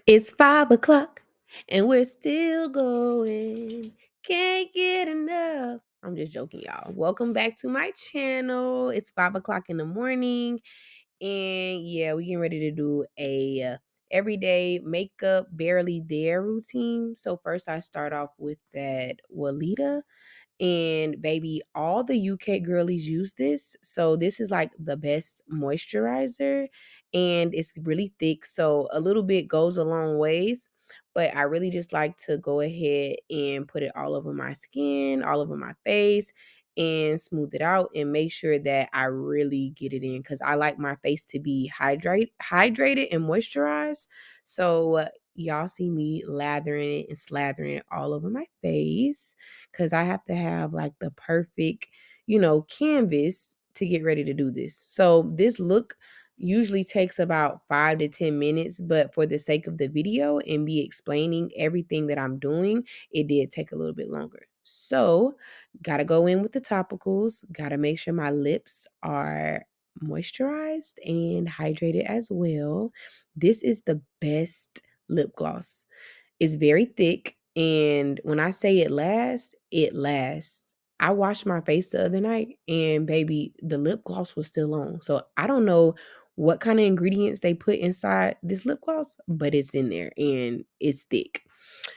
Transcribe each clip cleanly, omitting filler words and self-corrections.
It's 5 o'clock and we're still going. Can't get enough. I'm just joking, y'all. Welcome back to my channel. It's 5 o'clock in the morning, and yeah, we getting ready to do a everyday makeup barely there routine. So first, I start off with that Walita. And baby, all the UK girlies use this. So this is like the best moisturizer, and it's really thick. So a little bit goes a long ways. But I really just like to go ahead and put it all over my skin, all over my face, and smooth it out and make sure that I really get it in because I like my face to be hydrated and moisturized. So y'all see me lathering it and slathering it all over my face because I have to have like the perfect, canvas to get ready to do this. So this look usually takes about 5 to 10 minutes, but for the sake of the video and me explaining everything that I'm doing, it did take a little bit longer. So, gotta go in with the topicals, gotta make sure my lips are moisturized and hydrated as well. This is the best lip gloss. It's very thick, and when I say it lasts, it lasts. I washed my face the other night, and baby, the lip gloss was still on. So I don't know what kind of ingredients they put inside this lip gloss, but it's in there and it's thick.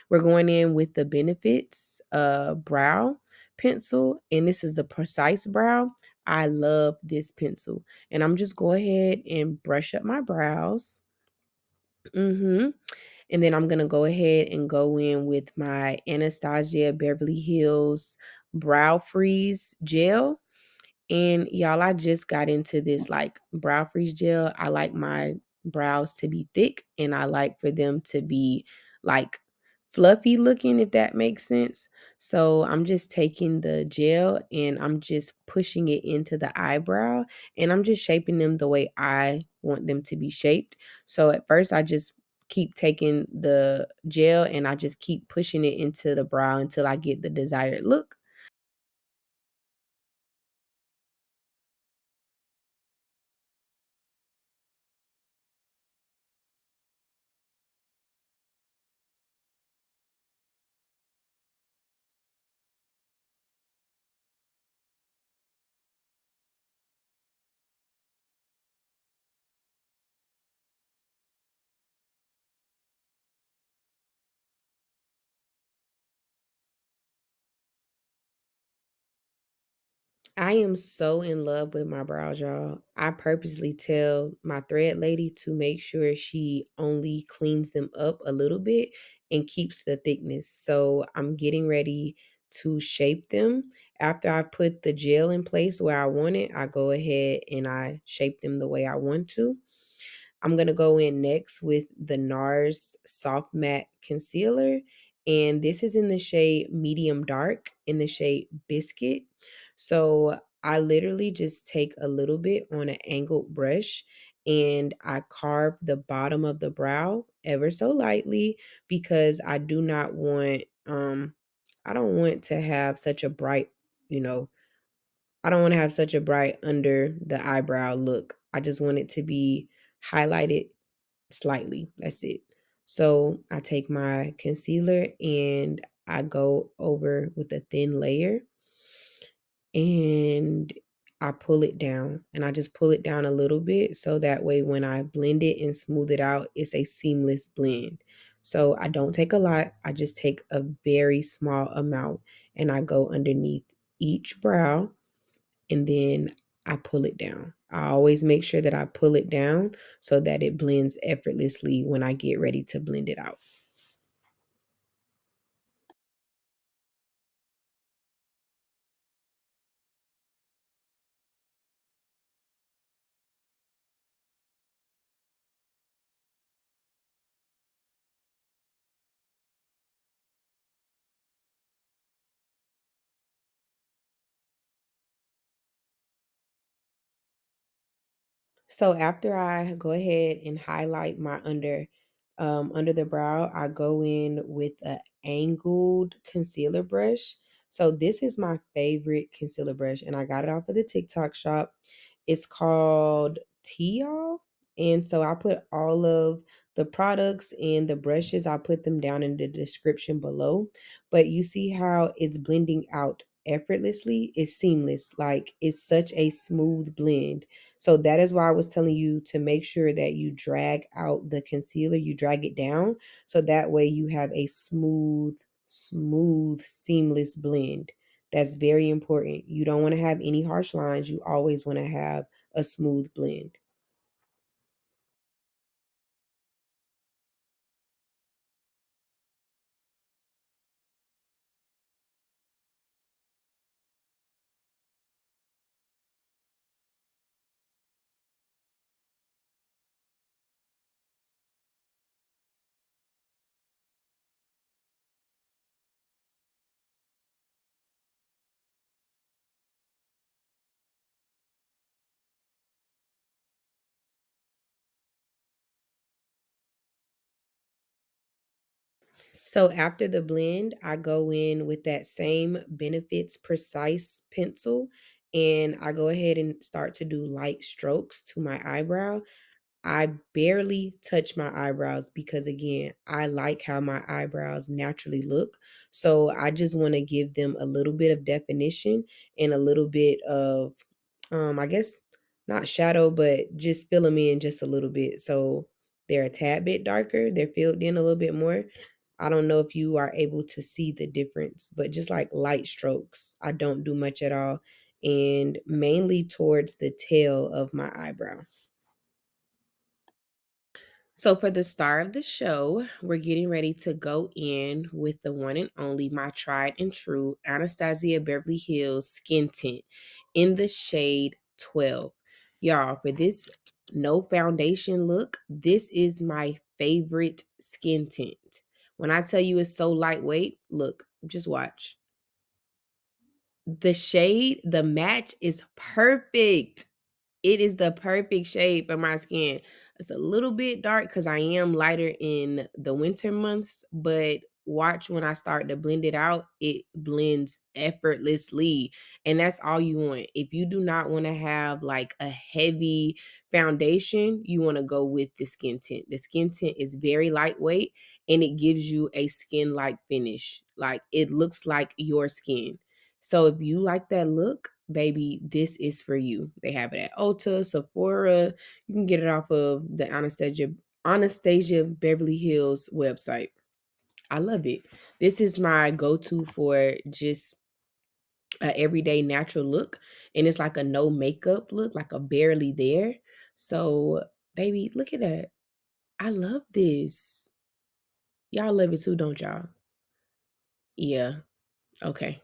We're going in with the Benefits brow pencil, and this is a precise brow. I love this pencil, and I'm just go ahead and brush up my brows. Mm-hmm. And then I'm gonna go ahead and go in with my Anastasia Beverly Hills Brow Freeze Gel. And y'all, I just got into this like brow freeze gel. I like my brows to be thick and I like for them to be like fluffy looking, if that makes sense. So I'm just taking the gel and I'm just pushing it into the eyebrow and I'm just shaping them the way I want them to be shaped. So at first, I just keep taking the gel and I just keep pushing it into the brow until I get the desired look. I am so in love with my brows, y'all. I purposely tell my thread lady to make sure she only cleans them up a little bit and keeps the thickness. So I'm getting ready to shape them. After I put the gel in place where I want it, I go ahead and I shape them the way I want to. I'm going to go in next with the NARS Soft Matte Concealer. And this is in the shade Medium Dark in the shade Biscuit. So I literally just take a little bit on an angled brush and I carve the bottom of the brow ever so lightly because I don't want to have such a bright, you know, I don't want to have such a bright under the eyebrow look. I just want it to be highlighted slightly. That's it. So I take my concealer and I go over with a thin layer and I pull it down and I just pull it down a little bit so that way when I blend it and smooth it out, it's a seamless blend. So I don't take a lot, I just take a very small amount and I go underneath each brow and then I pull it down. I always make sure that I pull it down so that it blends effortlessly when I get ready to blend it out. So after I go ahead and highlight my under the brow, I go in with a angled concealer brush. So this is my favorite concealer brush and I got it off of the TikTok shop. It's called Teal. And so I put all of The products and the brushes, I'll put them down in the description below. But you see how it's blending out effortlessly? It's seamless. Like it's such a smooth blend. So that is why I was telling you to make sure that you drag out the concealer, you drag it down. So that way you have a smooth, seamless blend. That's very important. You don't want to have any harsh lines. You always want to have a smooth blend. So after the blend, I go in with that same Benefits Precise pencil and I go ahead and start to do light strokes to my eyebrow. I barely touch my eyebrows because again, I like how my eyebrows naturally look. So I just want to give them a little bit of definition and a little bit of I guess not shadow, but just fill them in just a little bit. So they're a tad bit darker. They're filled in a little bit more. I don't know if you are able to see the difference, but just like light strokes, I don't do much at all. And mainly towards the tail of my eyebrow. So, for the star of the show, we're getting ready to go in with the one and only, my tried and true Anastasia Beverly Hills Skin Tint in the shade 12. Y'all, for this no foundation look, this is my favorite skin tint. When I tell you it's so lightweight, look, just watch. The shade, the match is perfect. It is the perfect shade for my skin. It's a little bit dark because I am lighter in the winter months, but watch when I start to blend it out, it blends effortlessly. And that's all you want. If you do not want to have like a heavy foundation, you want to go with the skin tint. The skin tint is very lightweight and it gives you a skin like finish. Like it looks like your skin. So if you like that look, baby, this is for you. They have it at Ulta, Sephora. You can get it off of the Anastasia Beverly Hills website. I love it. This is my go-to for just a everyday natural look. And it's like a no makeup look, like a barely there. So, baby, look at that. I love this. Y'all love it too, don't y'all? Yeah. Okay.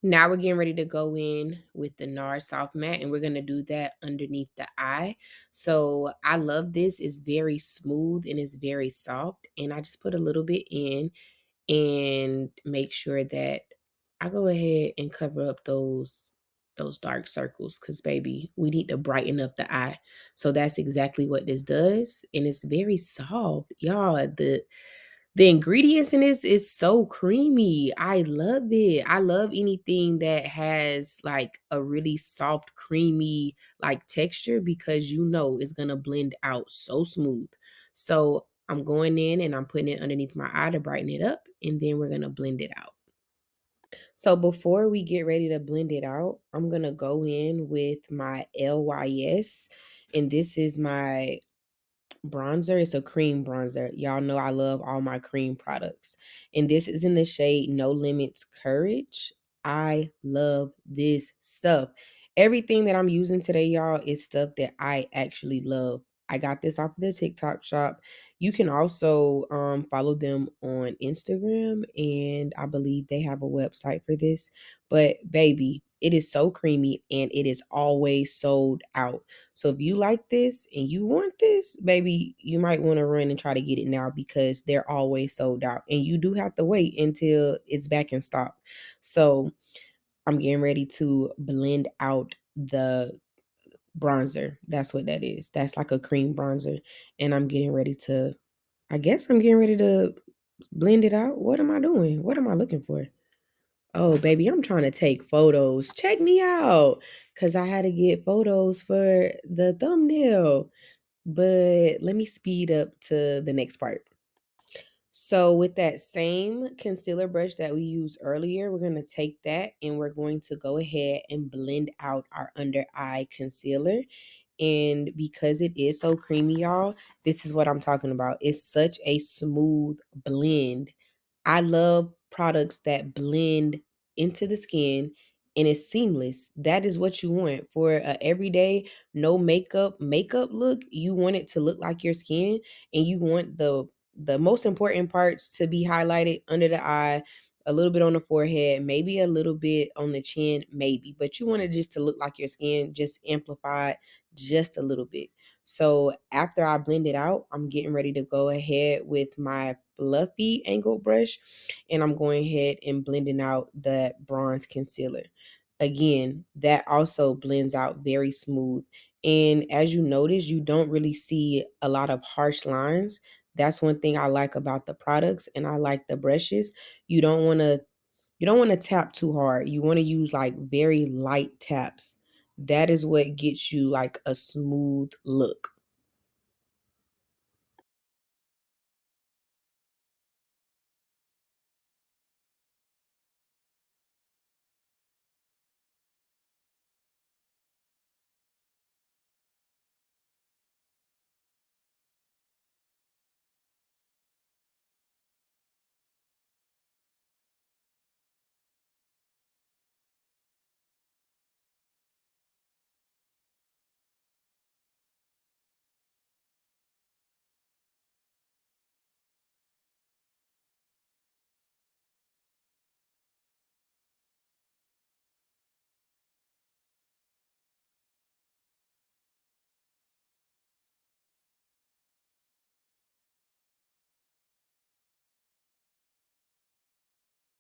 Now we're getting ready to go in with the NARS Soft Matte, and we're going to do that underneath the eye. So I love this. It's very smooth and it's very soft. And I just put a little bit in and make sure that I go ahead and cover up those dark circles because baby, we need to brighten up the eye. So that's exactly what this does. And it's very soft. Y'all, the ingredients in this is so creamy. I love it. I love anything that has like a really soft, creamy like texture because you know it's gonna blend out so smooth. So I'm going in and I'm putting it underneath my eye to brighten it up, and then we're gonna blend it out. So before we get ready to blend it out, I'm gonna go in with my LYS, and this is my bronzer. It's a cream bronzer. Y'all know I love all my cream products. And this is in the shade No Limits Courage. I love this stuff. Everything that I'm using today, y'all, is stuff that I actually love. I got this off of the TikTok shop. You can also follow them on Instagram, and I believe they have a website for this. But baby, it is so creamy and it is always sold out. So if you like this and you want this, baby, you might want to run and try to get it now because they're always sold out. And you do have to wait until it's back in stock. So I'm getting ready to blend out the bronzer. That's what that is. That's like a cream bronzer. And I'm getting ready to, I guess I'm getting ready to blend it out. What am I doing? What am I looking for? Oh, baby, I'm trying to take photos. Check me out. Because I had to get photos for the thumbnail. But let me speed up to the next part. So with that same concealer brush that we used earlier, we're going to take that and we're going to go ahead and blend out our under eye concealer. And because it is so creamy, y'all, this is what I'm talking about. It's such a smooth blend. I love products that blend into the skin and it's seamless. That is what you want for a everyday no makeup look. You want it to look like your skin, and you want the most important parts to be highlighted under the eye, a little bit on the forehead, maybe a little bit on the chin, maybe, but you want it just to look like your skin, just amplified just a little bit. So after I blend it out, I'm getting ready to go ahead with my fluffy angled brush, and I'm going ahead and blending out that bronze concealer. Again, that also blends out very smooth. And as you notice, you don't really see a lot of harsh lines. That's one thing I like about the products, and I like the brushes. You don't want to tap too hard. You want to use like very light taps. That is what gets you like a smooth look.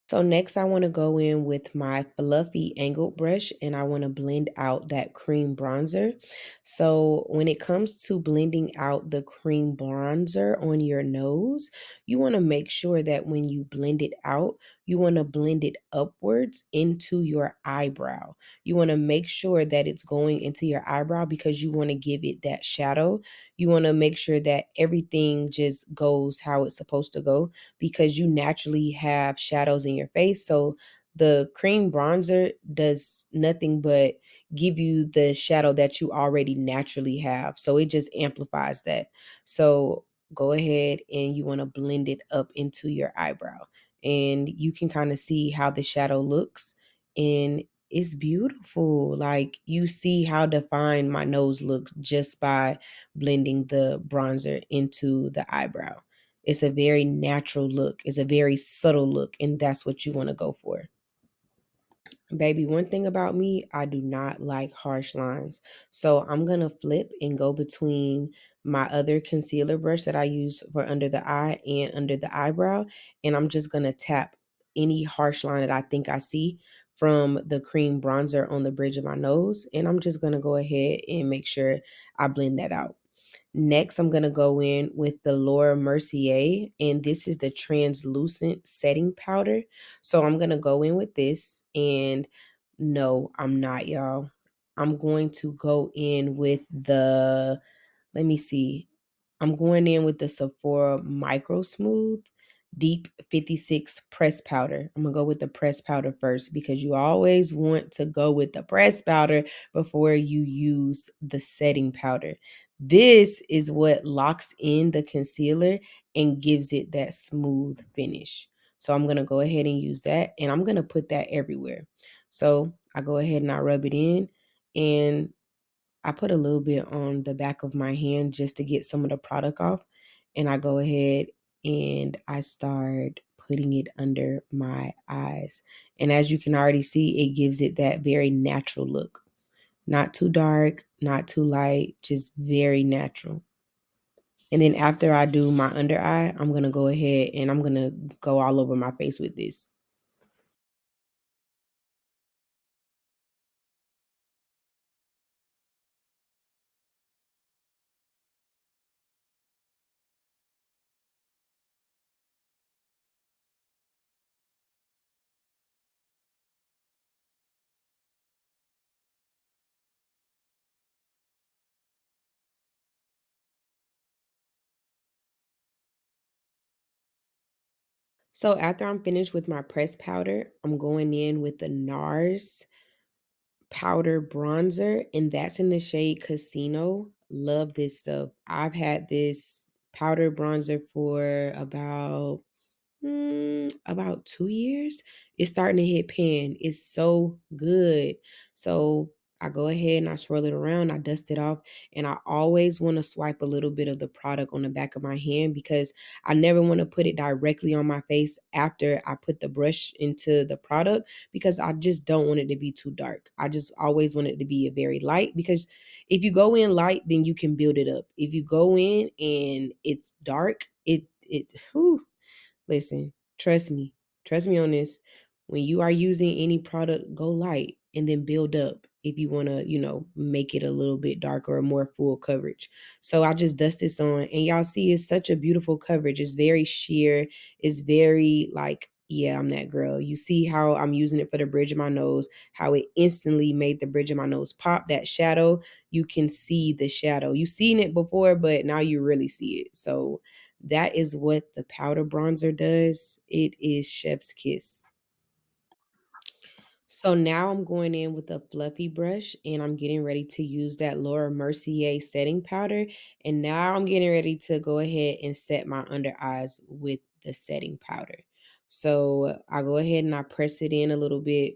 So next I want to go in with my fluffy angled brush and I want to blend out that cream bronzer. So when it comes to blending out the cream bronzer on your nose, you want to make sure that when you blend it out, you want to blend it upwards into your eyebrow. You want to make sure that it's going into your eyebrow because you want to give it that shadow. You want to make sure that everything just goes how it's supposed to go because you naturally have shadows in your face. So the cream bronzer does nothing but give you the shadow that you already naturally have. So it just amplifies that. So go ahead and you want to blend it up into your eyebrow. And you can kind of see how the shadow looks. And it's beautiful. Like you see how defined my nose looks just by blending the bronzer into the eyebrow. It's a very natural look. It's a very subtle look, and that's what you want to go for. Baby, one thing about me, I do not like harsh lines. So I'm going to flip and go between my other concealer brush that I use for under the eye and under the eyebrow. And I'm just going to tap any harsh line that I think I see from the cream bronzer on the bridge of my nose. And I'm just going to go ahead and make sure I blend that out. Next, I'm going to go in with the Laura Mercier, and this is the translucent setting powder. So I'm going to go in with this, and no, I'm not, y'all. I'm going to go in with the, let me see. I'm going in with the Sephora Micro Smooth Deep 56 press powder. I'm going to go with the press powder first because you always want to go with the press powder before you use the setting powder. This is what locks in the concealer and gives it that smooth finish. So I'm going to go ahead and use that, and I'm going to put that everywhere. So I go ahead and I rub it in, and I put a little bit on the back of my hand just to get some of the product off. And I go ahead and I start putting it under my eyes. And as you can already see, it gives it that very natural look. Not too dark, not too light, just very natural. And then after I do my under eye, I'm going to go ahead and I'm going to go all over my face with this. So after I'm finished with my pressed powder, I'm going in with the NARS powder bronzer, and that's in the shade Casino. Love this stuff. I've had this powder bronzer for about 2 years. It's starting to hit pan. It's so good. So I go ahead and I swirl it around, I dust it off, and I always want to swipe a little bit of the product on the back of my hand because I never want to put it directly on my face after I put the brush into the product because I just don't want it to be too dark. I just always want it to be a very light because if you go in light, then you can build it up. If you go in and it's dark, whew, listen, trust me. Trust me on this. When you are using any product, go light and then build up if you want to, make it a little bit darker or more full coverage. So I just dust this on and y'all see it's such a beautiful coverage. It's very sheer. It's very like, yeah, I'm that girl. You see how I'm using it for the bridge of my nose, how it instantly made the bridge of my nose pop. That shadow, you can see the shadow. You've seen it before, but now you really see it. So that is what the powder bronzer does. It is chef's kiss. So now I'm going in with a fluffy brush and I'm getting ready to use that Laura Mercier setting powder. And now I'm getting ready to go ahead and set my under eyes with the setting powder. So I go ahead and I press it in a little bit.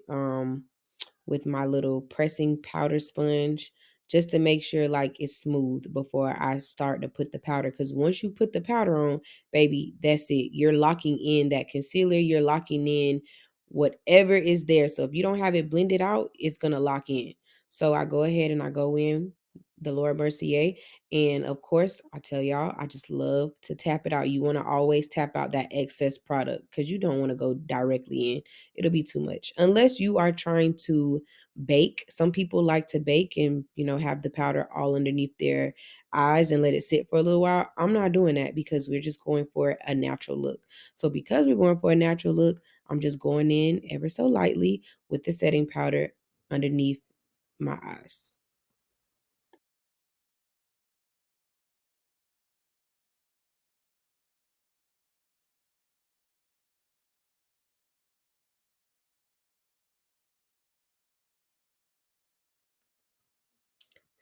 With my little pressing powder sponge just to make sure like it's smooth before I start to put the powder. Because once you put the powder on, baby, that's it. You're locking in that concealer. You're locking in whatever is there. So if you don't have it blended out, it's gonna lock in. So I go ahead and I go in the Laura Mercier. And of course, I tell y'all, I just love to tap it out. You want to always tap out that excess product because you don't want to go directly in. It'll be too much. Unless you are trying to bake. Some people like to bake and, have the powder all underneath their eyes and let it sit for a little while. I'm not doing that because we're just going for a natural look. So because we're going for a natural look, I'm just going in ever so lightly with the setting powder underneath my eyes.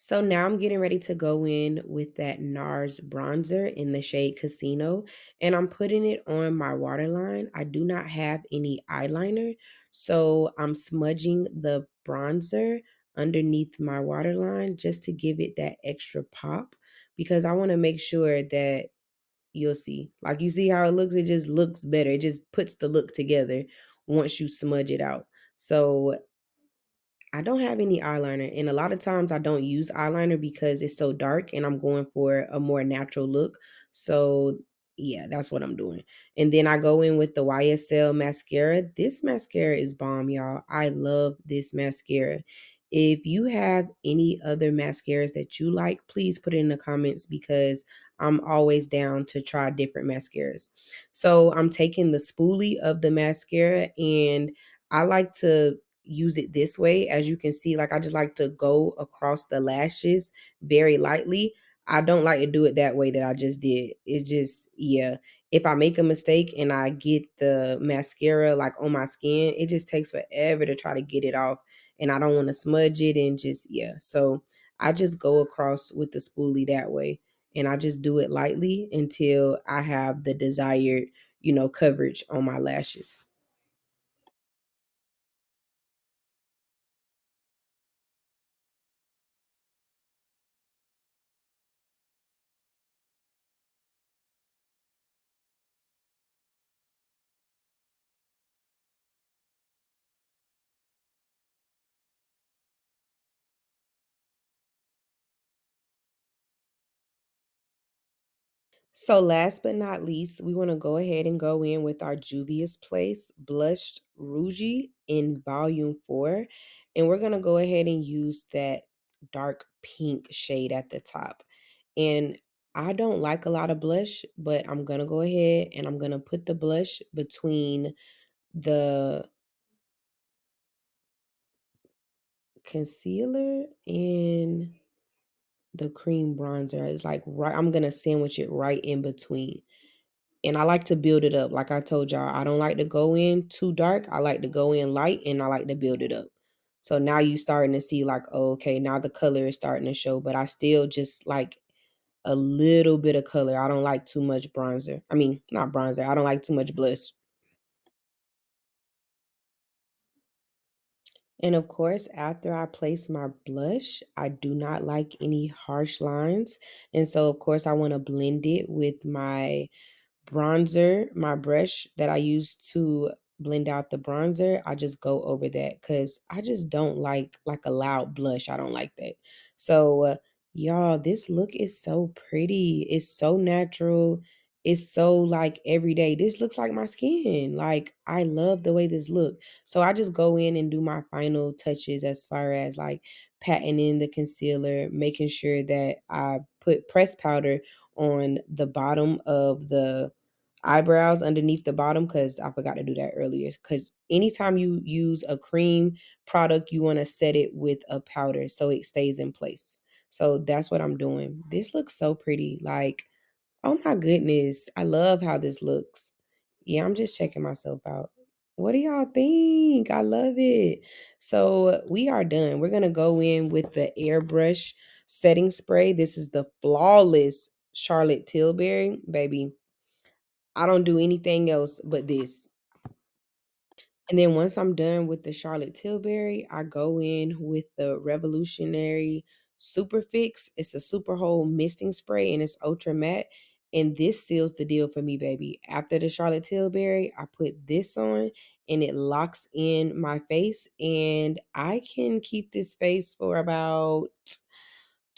So now I'm getting ready to go in with that NARS bronzer in the shade Casino, and I'm putting it on my waterline. I do not have any eyeliner, so I'm smudging the bronzer underneath my waterline just to give it that extra pop because I want to make sure that you'll see. Like you see how it looks, it just looks better. It just puts the look together once you smudge it out. So I don't have any eyeliner, and a lot of times I don't use eyeliner because it's so dark and I'm going for a more natural look. So, yeah, that's what I'm doing. And then I go in with the YSL mascara. This mascara is bomb, y'all. I love this mascara. If you have any other mascaras that you like, please put it in the comments because I'm always down to try different mascaras. So, I'm taking the spoolie of the mascara and I like to use it this way. As you can see, like I just like to go across the lashes very lightly. I don't like to do it that way that I just did. It's just, yeah. If I make a mistake and I get the mascara like on my skin, it just takes forever to try to get it off. And I don't want to smudge it and just, yeah. So I just go across with the spoolie that way. And I just do it lightly until I have the desired, coverage on my lashes. So last but not least, we want to go ahead and go in with our Juvia's Place Blushed Rouge in Volume 4. And we're going to go ahead and use that dark pink shade at the top. And I don't like a lot of blush, but I'm going to go ahead and I'm going to put the blush between the concealer and the cream bronzer. It's like right, I'm going to sandwich it right in between. And I like to build it up. Like I told y'all, I don't like to go in too dark. I like to go in light, and I like to build it up. So now you starting to see like, oh, okay, now the color is starting to show, but I still just like a little bit of color. I don't like too much bronzer. I mean, not bronzer. I don't like too much blush. And of course, after I place my blush, I do not like any harsh lines. And so, of course, I want to blend it with my bronzer, my brush that I use to blend out the bronzer. I just go over that because I just don't like a loud blush. I don't like that. So y'all, this look is so pretty. It's so natural. It's so like everyday. This looks like my skin. Like I love the way this look. So I just go in and do my final touches as far as like patting in the concealer, making sure that I put pressed powder on the bottom of the eyebrows underneath the bottom, because I forgot to do that earlier. Because anytime you use a cream product, you want to set it with a powder so it stays in place. So that's what I'm doing. This looks so pretty. Like, oh my goodness. I love how this looks. Yeah, I'm just checking myself out. What do y'all think? I love it. So we are done. We're going to go in with the airbrush setting spray. This is the Flawless Charlotte Tilbury. Baby, I don't do anything else but this. And then once I'm done with the Charlotte Tilbury, I go in with the Revolutionary Super Fix. It's a super hold misting spray and it's ultra matte. And this seals the deal for me, baby. After the Charlotte Tilbury, I put this on and it locks in my face. And I can keep this face for about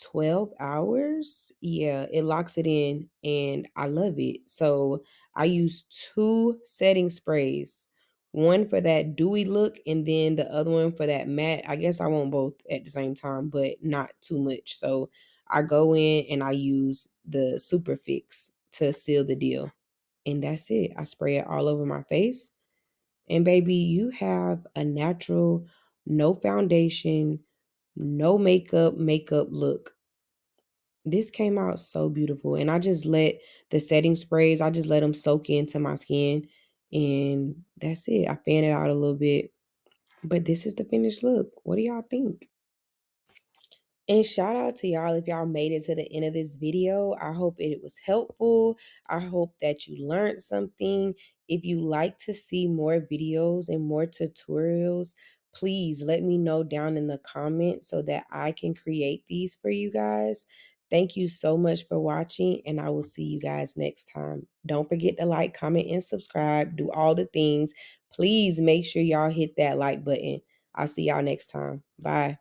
12 hours. Yeah, it locks it in and I love it. So I use two setting sprays, one for that dewy look and then the other one for that matte. I guess I want both at the same time, but not too much. So I go in and I use the Super Fix to seal the deal. And that's it. I spray it all over my face. And baby, you have a natural, no foundation, no makeup look. This came out so beautiful, and I just let the setting sprays, I just let them soak into my skin, and that's it. I fan it out a little bit, but this is the finished look. What do y'all think? And shout out to y'all if y'all made it to the end of this video. I hope it was helpful. I hope that you learned something. If you like to see more videos and more tutorials, please let me know down in the comments so that I can create these for you guys. Thank you so much for watching, and I will see you guys next time. Don't forget to like, comment, and subscribe. Do all the things. Please make sure y'all hit that like button. I'll see y'all next time. Bye.